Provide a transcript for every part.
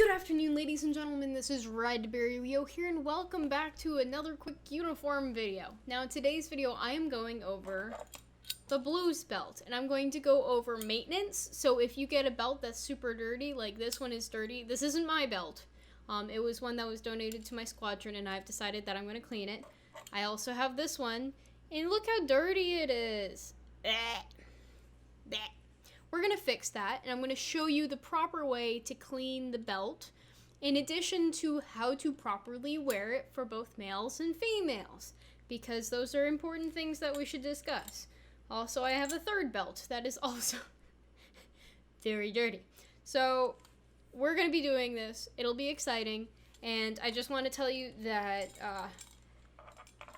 Good afternoon, ladies and gentlemen. This is Redberryweo here, and welcome back to another quick uniform video. Now, in today's video, I am going over the Blues belt, and I'm going to go over maintenance. So if you get a belt that's super dirty, like this one is dirty, this isn't my belt. It was one that was donated to my squadron, and I've decided that I'm going to clean it. I also have this one, and look how dirty it is. We're going to fix that, and I'm going to show you the proper way to clean the belt, in addition to how to properly wear it for both males and females, because those are important things that we should discuss. Also, I have a third belt that is also very dirty. So, we're going to be doing this. It'll be exciting, and I just want to tell you that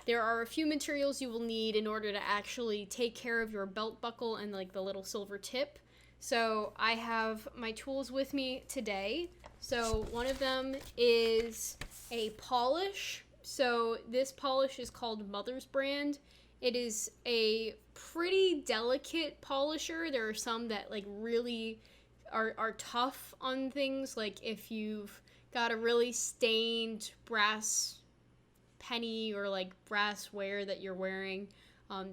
there are a few materials you will need in order to actually take care of your belt buckle and like the little silver tip. So I have my tools with me today. So one of them is a polish. So this polish is called Mother's Brand. It is a pretty delicate polisher. There are some that like really are tough on things. Like if you've got a really stained brass penny or like brassware that you're wearing,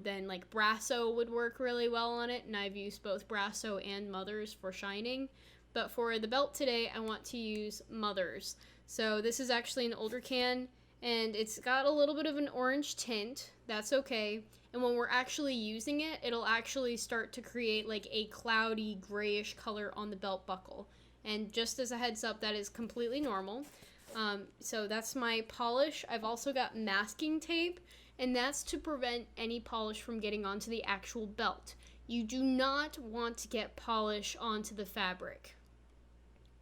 then like Brasso would work really well on it, and I've used both Brasso and Mother's for shining. But for the belt today, I want to use Mother's. So this is actually an older can, and it's got a little bit of an orange tint. That's okay. And when we're actually using it, it'll actually start to create like a cloudy grayish color on the belt buckle. And just as a heads up, that is completely normal. So that's my polish. I've also got masking tape, and that's to prevent any polish from getting onto the actual belt. You do not want to get polish onto the fabric.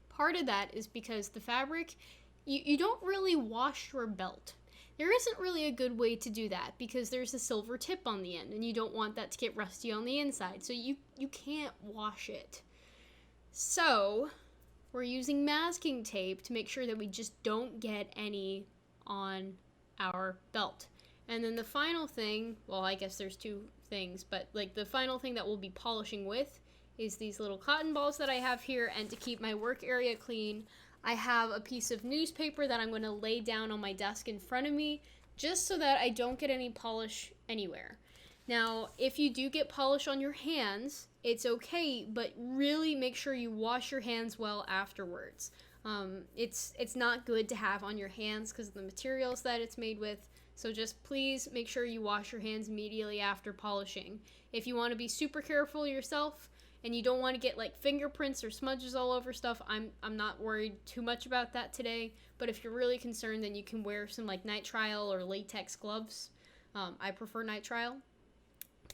Part of that is because the fabric, you don't really wash your belt. There isn't really a good way to do that because there's a silver tip on the end, and you don't want that to get rusty on the inside, so you can't wash it. So we're using masking tape to make sure that we just don't get any on our belt. And then the final thing, well, I guess there's two things, but like the final thing that we'll be polishing with is these little cotton balls that I have here. And to keep my work area clean, I have a piece of newspaper that I'm going to lay down on my desk in front of me just so that I don't get any polish anywhere. Now, if you do get polish on your hands, it's okay, but really make sure you wash your hands well afterwards. It's not good to have on your hands because of the materials that it's made with, so just please make sure you wash your hands immediately after polishing. If you want to be super careful yourself and you don't want to get like fingerprints or smudges all over stuff, I'm not worried too much about that today, but if you're really concerned, then you can wear some like nitrile or latex gloves. I prefer nitrile.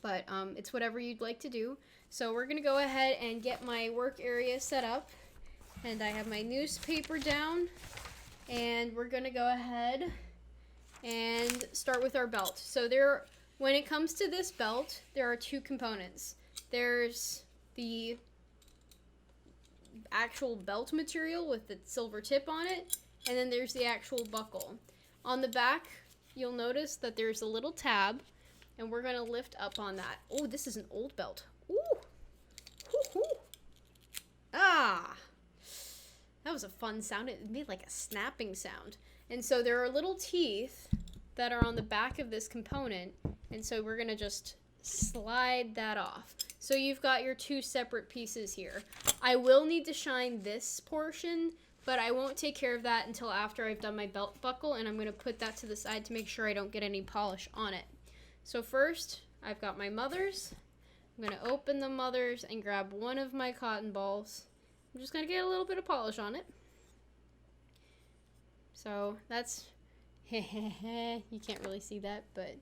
But it's whatever you'd like to do. So we're going to go ahead and get my work area set up. And I have my newspaper down. And we're going to go ahead and start with our belt. So when it comes to this belt, there are two components. There's the actual belt material with the silver tip on it. And then there's the actual buckle. On the back, you'll notice that there's a little tab. And we're going to lift up on that. Oh, this is an old belt. Ooh. Hoo-hoo. Ah. That was a fun sound. It made like a snapping sound. And so there are little teeth that are on the back of this component. And so we're going to just slide that off. So you've got your two separate pieces here. I will need to shine this portion, but I won't take care of that until after I've done my belt buckle. And I'm going to put that to the side to make sure I don't get any polish on it. So first, I've got my Mother's. I'm going to open the Mother's and grab one of my cotton balls. I'm just going to get a little bit of polish on it. So that's, you can't really see that, but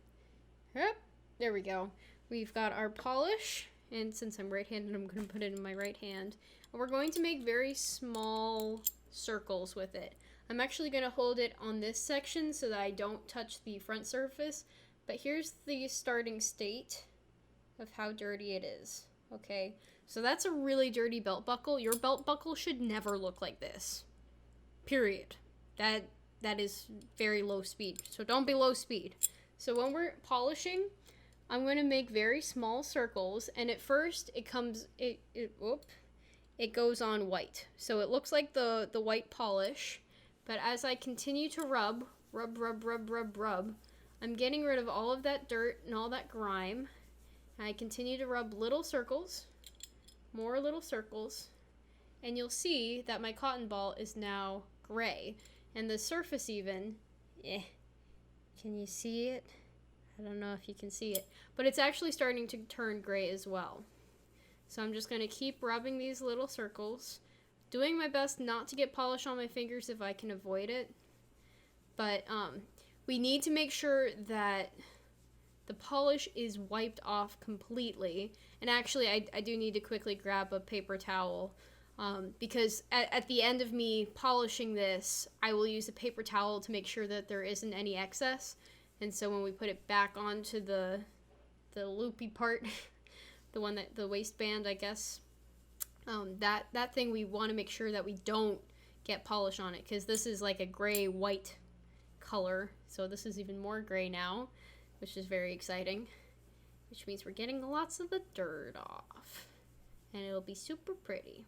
there we go. We've got our polish, and since I'm right-handed, I'm going to put it in my right hand. And we're going to make very small circles with it. I'm actually going to hold it on this section so that I don't touch the front surface. But here's the starting state of how dirty it is, okay? So that's a really dirty belt buckle. Your belt buckle should never look like this, period. That is very low speed, so don't be low speed. So when we're polishing, I'm going to make very small circles, and at first it it goes on white. So it looks like the white polish, but as I continue to rub, I'm getting rid of all of that dirt and all that grime. And I continue to rub little circles, more little circles, and you'll see that my cotton ball is now gray. And the surface even, can you see it? I don't know if you can see it, but it's actually starting to turn gray as well. So I'm just going to keep rubbing these little circles, doing my best not to get polish on my fingers if I can avoid it. But we need to make sure that the polish is wiped off completely. And actually, I do need to quickly grab a paper towel because at the end of me polishing this, I will use a paper towel to make sure that there isn't any excess. And so when we put it back onto the loopy part, the waistband, I guess, that thing, we want to make sure that we don't get polish on it, because this is like a gray-white color. So this is even more gray now, which is very exciting, which means we're getting lots of the dirt off, and it'll be super pretty.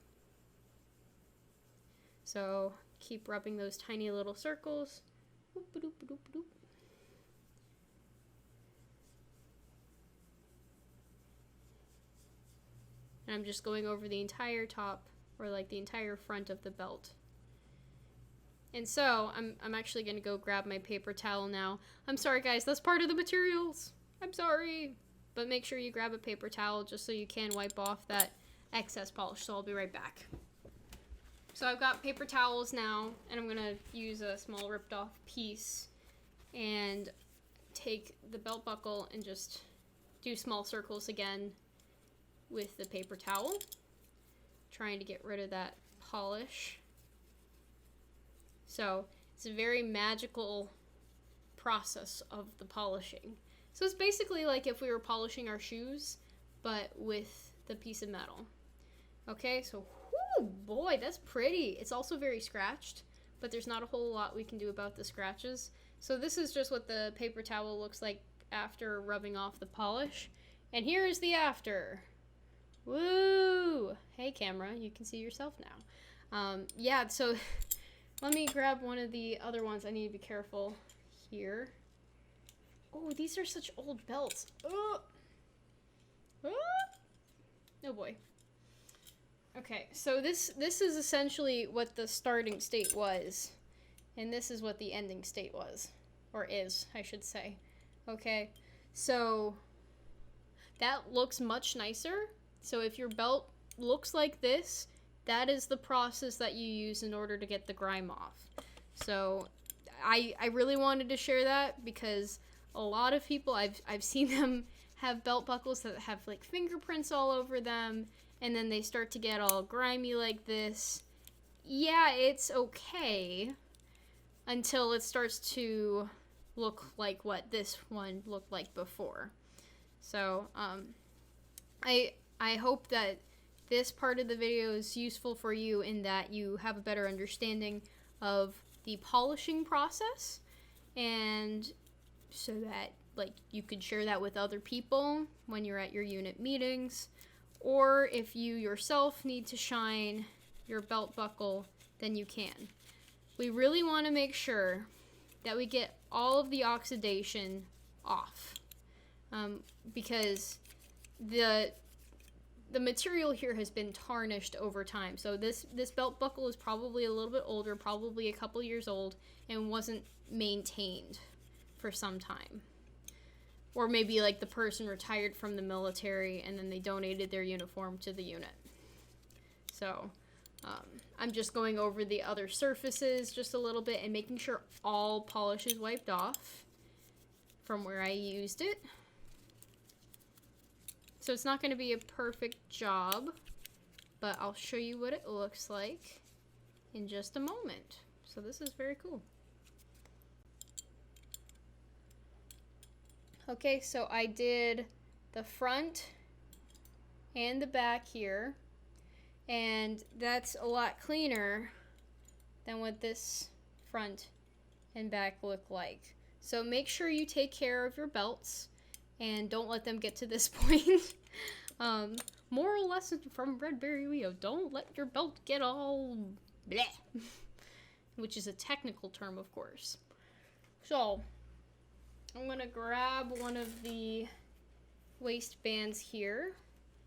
So keep rubbing those tiny little circles. Whoop-a-doop-a-doop-a-doop. And I'm just going over the entire top, or like the entire front of the belt. And so I'm actually going to go grab my paper towel now. I'm sorry guys, that's part of the materials. I'm sorry. But make sure you grab a paper towel just so you can wipe off that excess polish. So I'll be right back. So I've got paper towels now, and I'm going to use a small ripped off piece and take the belt buckle and just do small circles again with the paper towel, trying to get rid of that polish. So it's a very magical process of the polishing. So it's basically like if we were polishing our shoes, but with the piece of metal. Okay, so whoo, boy, that's pretty. It's also very scratched, but there's not a whole lot we can do about the scratches. So this is just what the paper towel looks like after rubbing off the polish. And here is the after. Woo! Hey camera, you can see yourself now. Yeah, so let me grab one of the other ones. I need to be careful here. Oh, these are such old belts. Oh, oh boy. Okay, so this is essentially what the starting state was, and this is what the ending state was, or is, I should say. Okay, so that looks much nicer. So if your belt looks like this, that is the process that you use in order to get the grime off. So I really wanted to share that because a lot of people, I've seen them have belt buckles that have like fingerprints all over them, and then they start to get all grimy like this. Yeah, it's okay until it starts to look like what this one looked like before. So I hope that this part of the video is useful for you in that you have a better understanding of the polishing process, and so that like you could share that with other people when you're at your unit meetings, or if you yourself need to shine your belt buckle, then you can. We really want to make sure that we get all of the oxidation off, because the material here has been tarnished over time. So this belt buckle is probably a little bit older, probably a couple years old, and wasn't maintained for some time. Or maybe like the person retired from the military and then they donated their uniform to the unit. So I'm just going over the other surfaces just a little bit and making sure all polish is wiped off from where I used it. So it's not going to be a perfect job, but I'll show you what it looks like in just a moment. So this is very cool. Okay, so I did the front and the back here, and that's a lot cleaner than what this front and back look like. So make sure you take care of your belts and don't let them get to this point. moral lesson from Redberryweo: don't let your belt get all bleh. Which is a technical term, of course. So, I'm going to grab one of the waistbands here,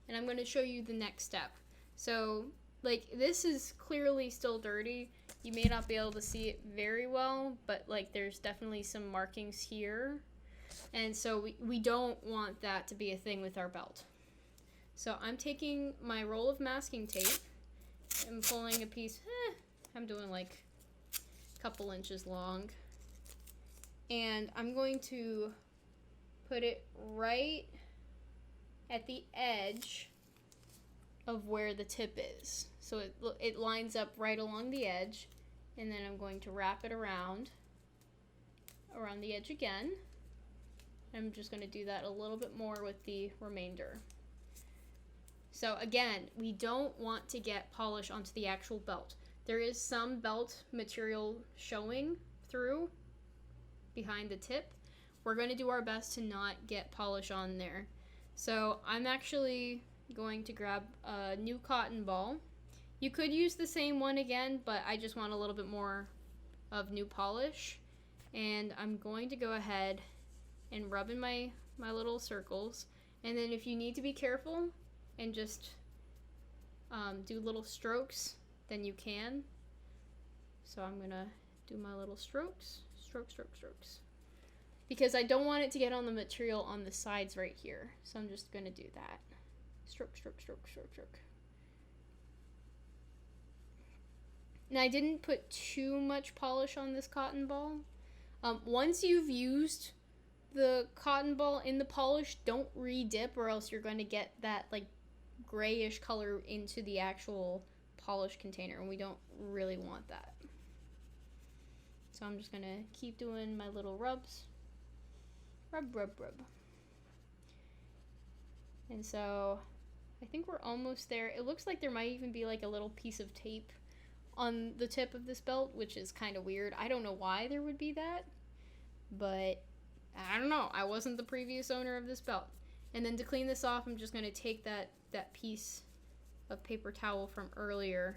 and I'm going to show you the next step. So, like, this is clearly still dirty. You may not be able to see it very well, but, like, there's definitely some markings here. And so we don't want that to be a thing with our belt. So I'm taking my roll of masking tape and pulling a piece, I'm doing like a couple inches long. And I'm going to put it right at the edge of where the tip is. So it lines up right along the edge, and then I'm going to wrap it around the edge again. I'm just going to do that a little bit more with the remainder. So again, we don't want to get polish onto the actual belt. There is some belt material showing through behind the tip. We're going to do our best to not get polish on there. So I'm actually going to grab a new cotton ball. You could use the same one again, but I just want a little bit more of new polish. And I'm going to go ahead and rub in my little circles. And then if you need to be careful and just do little strokes, then you can. So I'm going to do my little strokes. Strokes. Because I don't want it to get on the material on the sides right here. So I'm just going to do that. Stroke. Now I didn't put too much polish on this cotton ball. Once you've used the cotton ball in the polish, don't re-dip, or else you're going to get that like grayish color into the actual polish container, and we don't really want that. So I'm just going to keep doing my little rubs. Rub. And so I think we're almost there. It looks like there might even be like a little piece of tape on the tip of this belt, which is kind of weird. I don't know why there would be that, but I don't know. I wasn't the previous owner of this belt. And then to clean this off, I'm just going to take that piece of paper towel from earlier,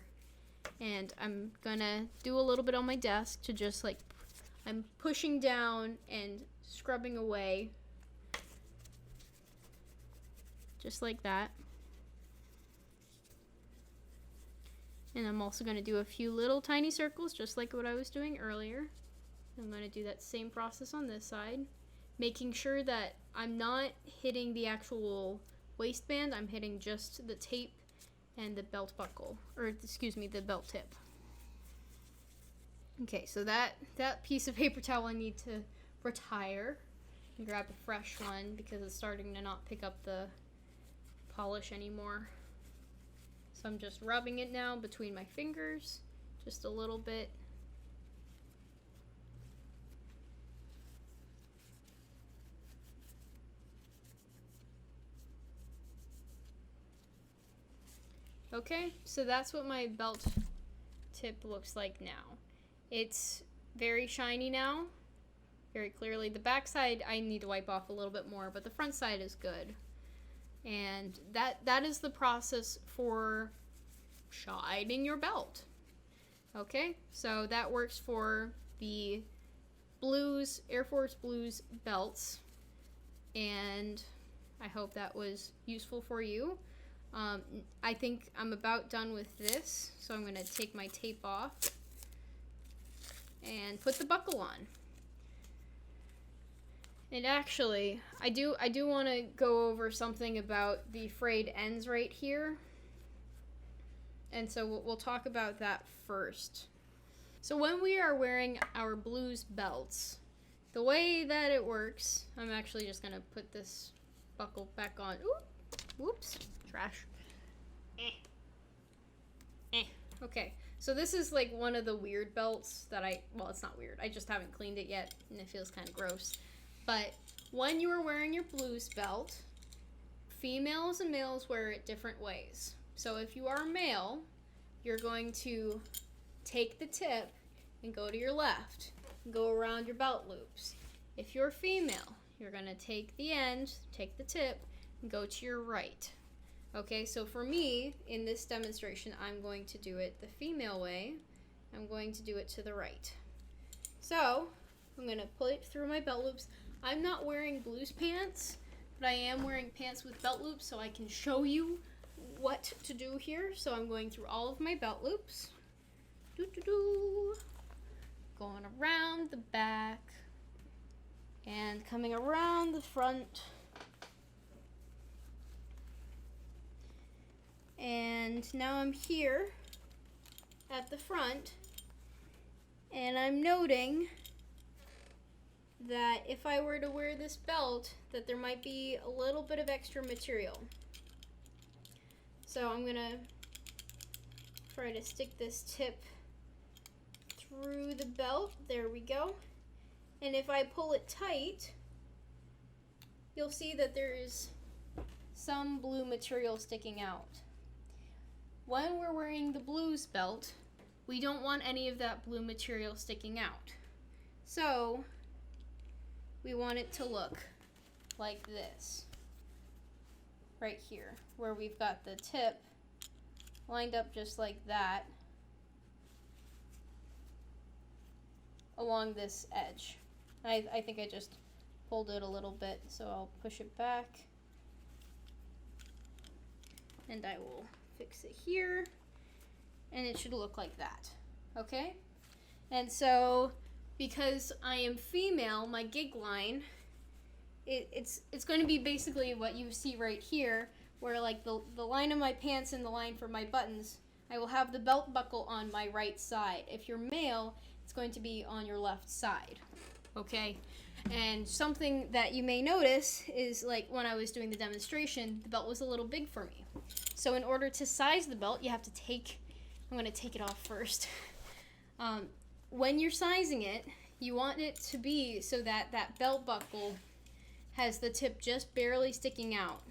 and I'm going to do a little bit on my desk to just like, I'm pushing down and scrubbing away. Just like that. And I'm also going to do a few little tiny circles, just like what I was doing earlier. I'm going to do that same process on this side, making sure that I'm not hitting the actual waistband. I'm hitting just the tape and the belt buckle, or excuse me, the belt tip. Okay, so that piece of paper towel I need to retire and grab a fresh one because it's starting to not pick up the polish anymore. So I'm just rubbing it now between my fingers, just a little bit. Okay, so that's what my belt tip looks like now. It's very shiny now, very clearly. The back side I need to wipe off a little bit more, but the front side is good. And that is the process for shining your belt. Okay, so that works for the Blues, Air Force Blues belts, and I hope that was useful for you. I think I'm about done with this, so I'm going to take my tape off and put the buckle on. And actually, I do want to go over something about the frayed ends right here. And so we'll talk about that first. So when we are wearing our Blues belts, the way that it works, I'm actually just going to put this buckle back on. Ooh, whoops, trash. Okay, so this is like one of the weird belts that well, it's not weird. I just haven't cleaned it yet, and it feels kind of gross. But when you are wearing your Blues belt, females and males wear it different ways. So if you are a male, you're going to take the tip and go to your left and go around your belt loops. If you're female, you're going to take the end, take the tip, and go to your right. Okay, so for me, in this demonstration, I'm going to do it the female way. I'm going to do it to the right. So, I'm going to put it through my belt loops. I'm not wearing blues pants, but I am wearing pants with belt loops so I can show you what to do here. So I'm going through all of my belt loops. Going around the back and coming around the front. And now I'm here at the front, and I'm noting that if I were to wear this belt, that there might be a little bit of extra material. So I'm gonna try to stick this tip through the belt. There we go. And if I pull it tight, you'll see that there is some blue material sticking out. When we're wearing the blues belt, we don't want any of that blue material sticking out. So we want it to look like this, right here, where we've got the tip lined up just like that along this edge. I think I just pulled it a little bit, so I'll push it back and I will fix it here, and it should look like that. Okay? And so because I am female, my gig line, it's going to be basically what you see right here, where like the line of my pants and the line for my buttons, I will have the belt buckle on my right side. If you're male, it's going to be on your left side. Okay? And something that you may notice is, like, when I was doing the demonstration, the belt was a little big for me. So in order to size the belt, you have to I'm going to take it off first. When you're sizing it, you want it to be so that that belt buckle has the tip just barely sticking out.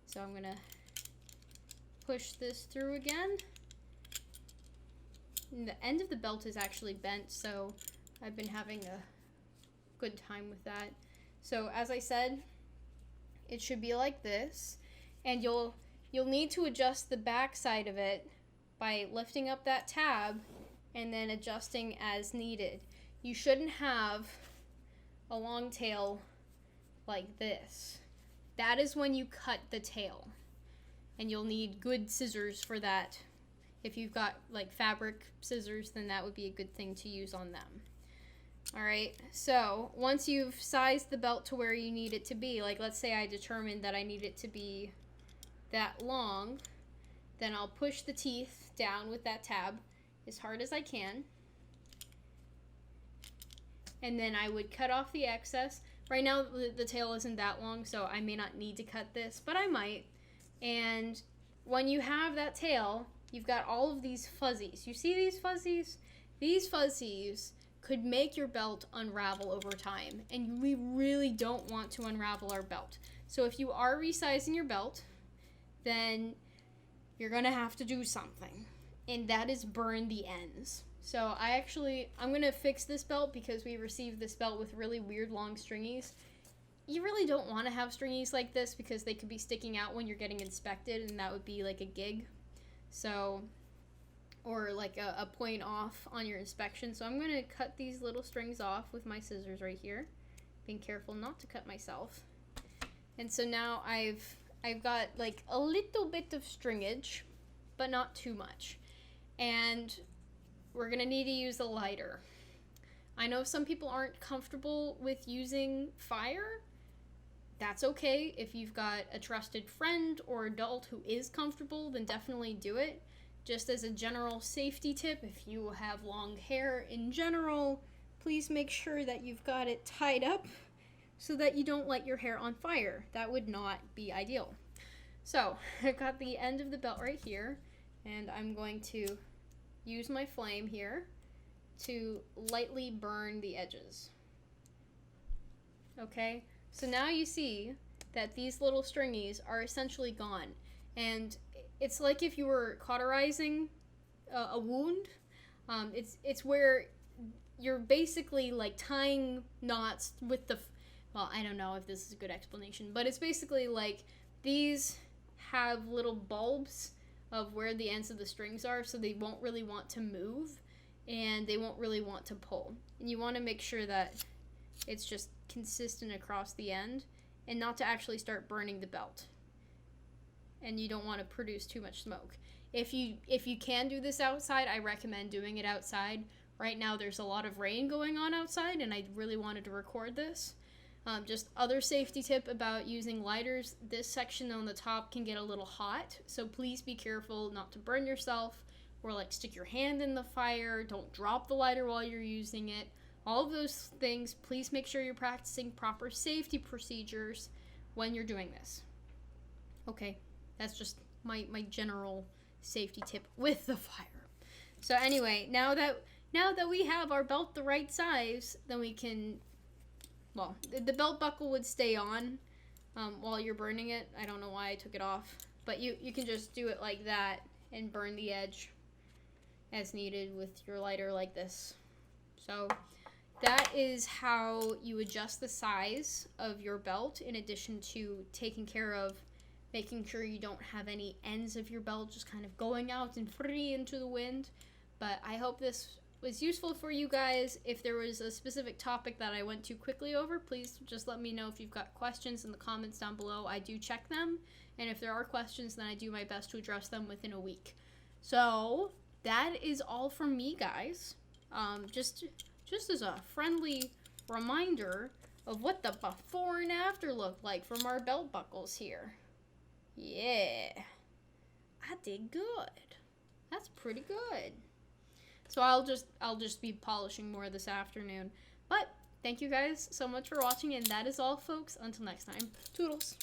So I'm going to push this through again. And the end of the belt is actually bent, so I've been having a good time with that. So as I said, it should be like this, and you'll need to adjust the back side of it by lifting up that tab and then adjusting as needed. You shouldn't have a long tail like this. That is when you cut the tail, and you'll need good scissors for that. If you've got like fabric scissors, then that would be a good thing to use on them. Alright, so once you've sized the belt to where you need it to be, like let's say I determined that I need it to be that long, then I'll push the teeth down with that tab as hard as I can. And then I would cut off the excess. Right now the tail isn't that long, so I may not need to cut this, but I might. And when you have that tail, you've got all of these fuzzies. You see these fuzzies? These fuzzies could make your belt unravel over time, and we really don't want to unravel our belt. So if you are resizing your belt, then you're gonna have to do something, and that is burn the ends. So I'm gonna fix this belt because we received this belt with really weird long stringies. You really don't want to have stringies like this because they could be sticking out when you're getting inspected, and that would be like a gig. So, or like a point off on your inspection. So I'm going to cut these little strings off with my scissors right here, being careful not to cut myself. And so now I've got like a little bit of stringage, but not too much. And we're going to need to use a lighter. I know some people aren't comfortable with using fire. That's okay. If you've got a trusted friend or adult who is comfortable, then definitely do it. Just as a general safety tip, if you have long hair in general, please make sure that you've got it tied up so that you don't light your hair on fire. That would not be ideal. So I've got the end of the belt right here, and I'm going to use my flame here to lightly burn the edges. Okay, so now you see that these little stringies are essentially gone, and it's like if you were cauterizing a wound. It's where you're basically like tying knots with the, well, I don't know if this is a good explanation, but it's basically like these have little bulbs of where the ends of the strings are, so they won't really want to move and they won't really want to pull. And you want to make sure that it's just consistent across the end and not to actually start burning the belt. And you don't want to produce too much smoke. If you can do this outside, I recommend doing it outside. Right now there's a lot of rain going on outside and I really wanted to record this. Just other safety tip about using lighters, this section on the top can get a little hot, so please be careful not to burn yourself or like stick your hand in the fire. Don't drop the lighter while you're using it. All of those things, please make sure you're practicing proper safety procedures when you're doing this. Okay, that's just my general safety tip with the fire. So anyway, now that we have our belt the right size, then we can, well, the belt buckle would stay on while you're burning it. I don't know why I took it off, but you can just do it like that and burn the edge as needed with your lighter like this. So that is how you adjust the size of your belt, in addition to taking care of making sure you don't have any ends of your belt just kind of going out and free into the wind. But I hope this was useful for you guys. If there was a specific topic that I went too quickly over, please just let me know if you've got questions in the comments down below. I do check them, and if there are questions, then I do my best to address them within a week. So that is all from me, guys. Just as a friendly reminder of what the before and after looked like from our belt buckles here. Yeah, I did good. That's pretty good. So I'll just be polishing more this afternoon. But thank you guys so much for watching, and that is all, folks. Until next time, toodles.